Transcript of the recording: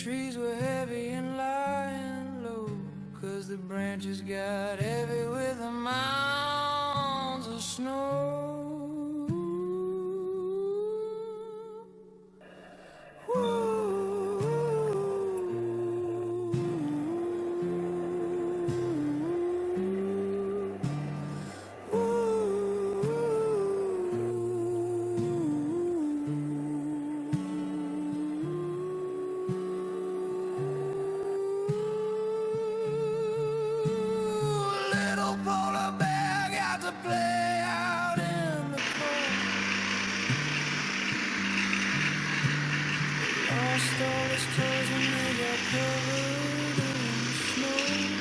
trees were heavy and lying low, 'cause the branches got heavy with the mounds of snow. Play out in the cold, lost all his toys and they got covered in snow.